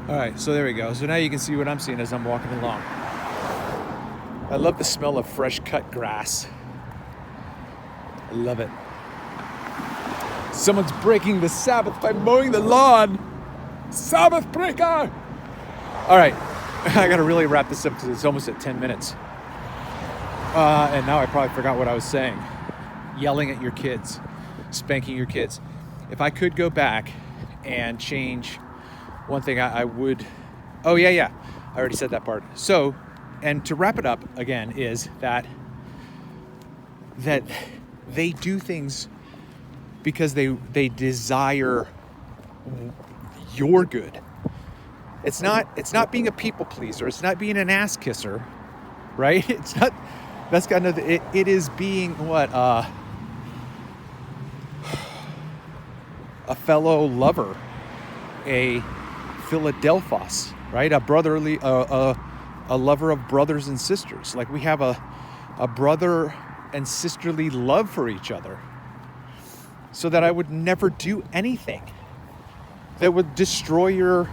All right, so there we go. So now you can see what I'm seeing as I'm walking along. I love the smell of fresh cut grass. I love it. Someone's breaking the Sabbath by mowing the lawn. Sabbath breaker! All right, I gotta really wrap this up because it's almost at 10 minutes. And now I probably forgot what I was saying. Yelling at your kids, spanking your kids. If I could go back and change one thing, I would. Oh, yeah. I already said that part. So, and to wrap it up again is that they do things because they desire your good. It's not being a people pleaser. It's not being an ass kisser, right? It's not. That's got nothing. It is being what a fellow lover, a Philadelphos, right? A brotherly, a lover of brothers and sisters. Like we have a brother and sisterly love for each other, so that I would never do anything that would destroy your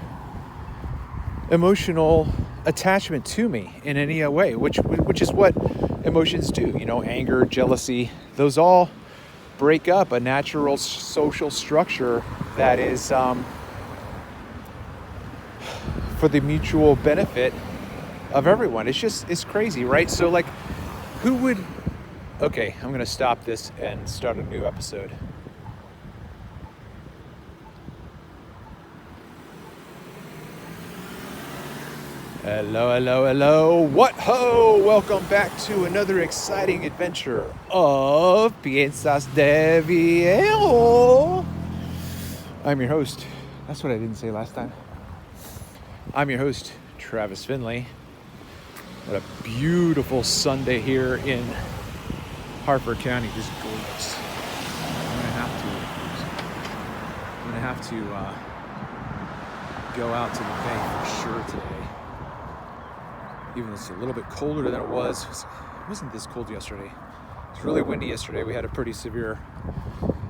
emotional attachment to me in any way, which is what emotions do. You know, anger, jealousy, those all break up a natural social structure that is for the mutual benefit of everyone. It's crazy, right? So like, who would... Okay, I'm going to stop this and start a new episode. Hello. What ho! Welcome back to another exciting adventure of Piezas de Viejo. I'm your host. That's what I didn't say last time. I'm your host, Travis Finley. What a beautiful Sunday here in Harford County. Just gorgeous. I'm gonna have to go out to the bay for sure today. Even though it's a little bit colder than it was. It wasn't this cold yesterday. It was really windy yesterday. We had a pretty severe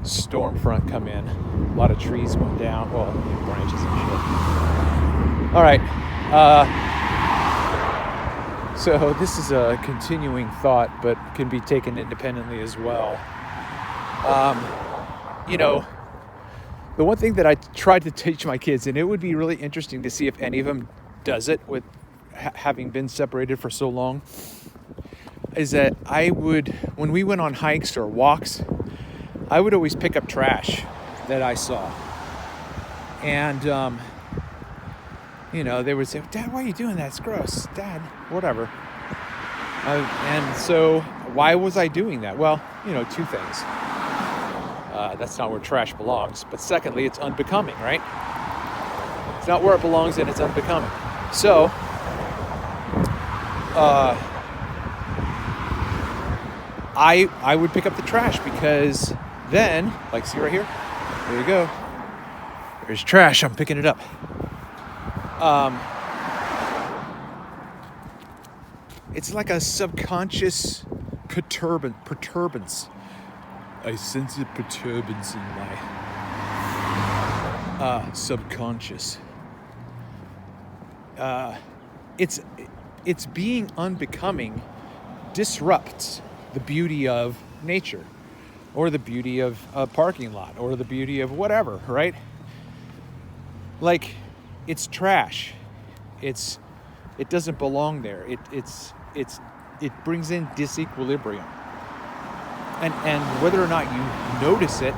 storm front come in. A lot of trees went down. Well, branches and shit. All right. So this is a continuing thought, but can be taken independently as well. You know, the one thing that I tried to teach my kids, and it would be really interesting to see if any of them does it with having been separated for so long, is that I would, when we went on hikes or walks, I would always pick up trash that I saw. And, you know, they would say, "Dad, why are you doing that? It's gross. Dad, whatever." And so why was I doing that? Well, you know, two things. That's not where trash belongs. But secondly, it's unbecoming, right? It's not where it belongs and it's unbecoming. So, I would pick up the trash because then, like, see right here? There you go. There's trash. I'm picking it up. It's like a subconscious perturbance. I sense a perturbance in my subconscious. It's being unbecoming disrupts the beauty of nature, or the beauty of a parking lot, or the beauty of whatever, right? Like, it's trash. It doesn't belong there. It brings in disequilibrium. And whether or not you notice it,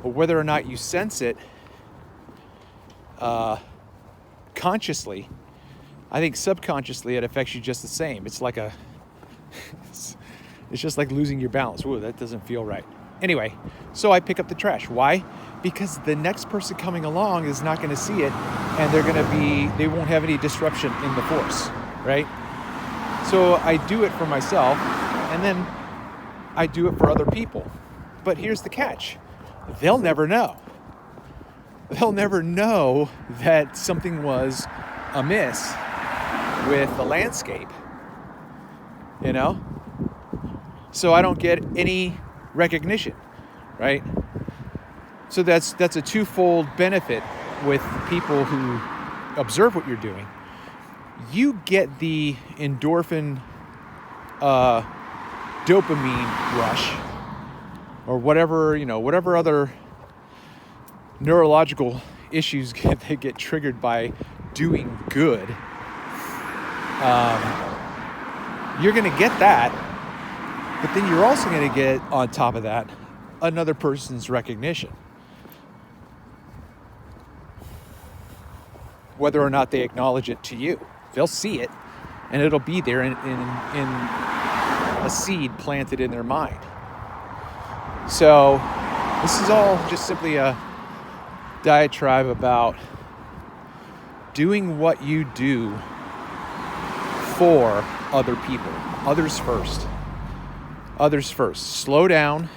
or whether or not you sense it consciously, I think subconsciously it affects you just the same. It's like it's just like losing your balance. Whoa, that doesn't feel right. Anyway, so I pick up the trash. Why? Because the next person coming along is not going to see it, and they won't have any disruption in the force, right? So I do it for myself, and then I do it for other people. But here's the catch. They'll never know. They'll never know that something was amiss with the landscape, you know? So I don't get any recognition, right? So that's a twofold benefit with people who observe what you're doing, you get the endorphin dopamine rush, or whatever other neurological issues get triggered by doing good. You're going to get that, but then you're also going to get, on top of that, another person's recognition. Whether or not they acknowledge it to you, they'll see it, and it'll be there in a seed planted in their mind. So this is all just simply a diatribe about doing what you do for other people. Others first. Others first. Slow down.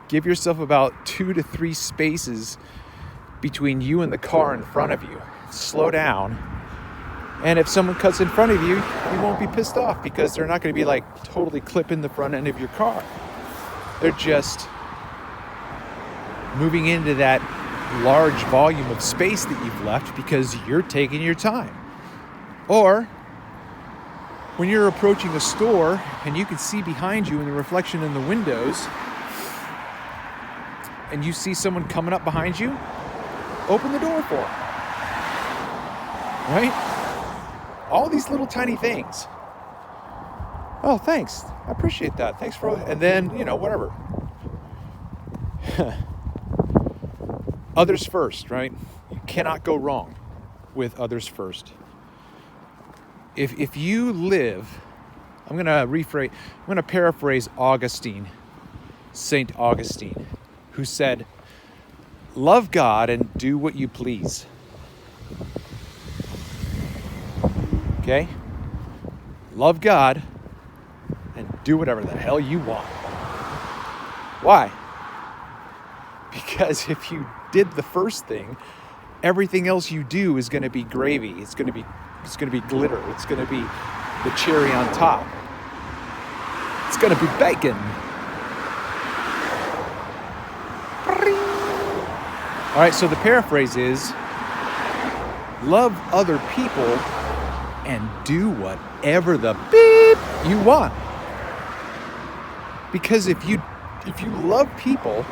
Give yourself about 2 to 3 spaces between you and the car in front of you. Slow down. And if someone cuts in front of you, you won't be pissed off, because they're not going to be like totally clipping the front end of your car. They're just moving into that large volume of space that you've left because you're taking your time. Or when you're approaching a store and you can see behind you in the reflection in the windows, and you see someone coming up behind you, open the door for them. Right? All these little tiny things. Oh, thanks. I appreciate that. Thanks for... And then, whatever. Others first, right? You cannot go wrong with others first. If you live... I'm going to paraphrase Augustine, Saint Augustine, who said, "Love God and do what you please." Okay? Love God and do whatever the hell you want. Why? Because if you did the first thing, everything else you do is going to be gravy. It's going to be glitter. It's going to be the cherry on top. It's going to be bacon. All right, so the paraphrase is, love other people and do whatever the beep you want. Because if you love people,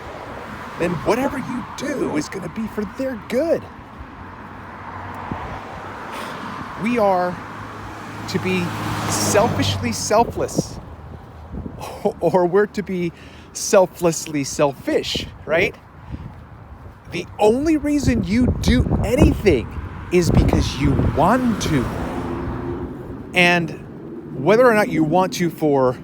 then whatever you do is going to be for their good. We are to be selfishly selfless, or we're to be selflessly selfish, right? The only reason you do anything is because you want to. And whether or not you want to for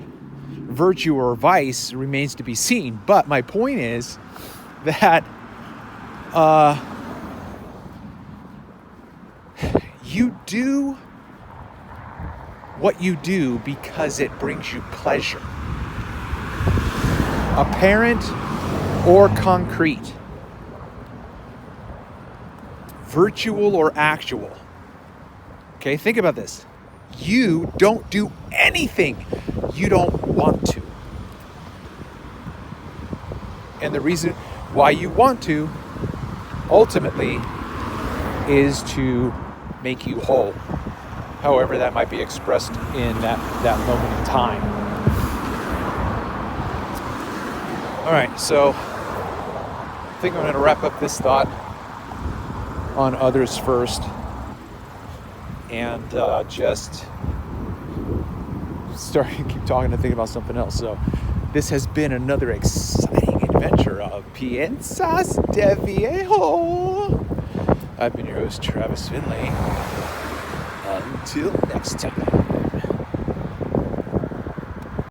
virtue or vice remains to be seen. But my point is that you do what you do because it brings you pleasure. Apparent or concrete. Virtual or actual. Okay, think about this. You don't do anything you don't want to. And the reason why you want to, ultimately, is to make you whole. However that might be expressed in that moment in time. All right, so I think I'm going to wrap up this thought on others first, and just keep talking and think about something else. So this has been another exciting adventure of Piensas de Viejo. I've been your host, Travis Finley. Until next time.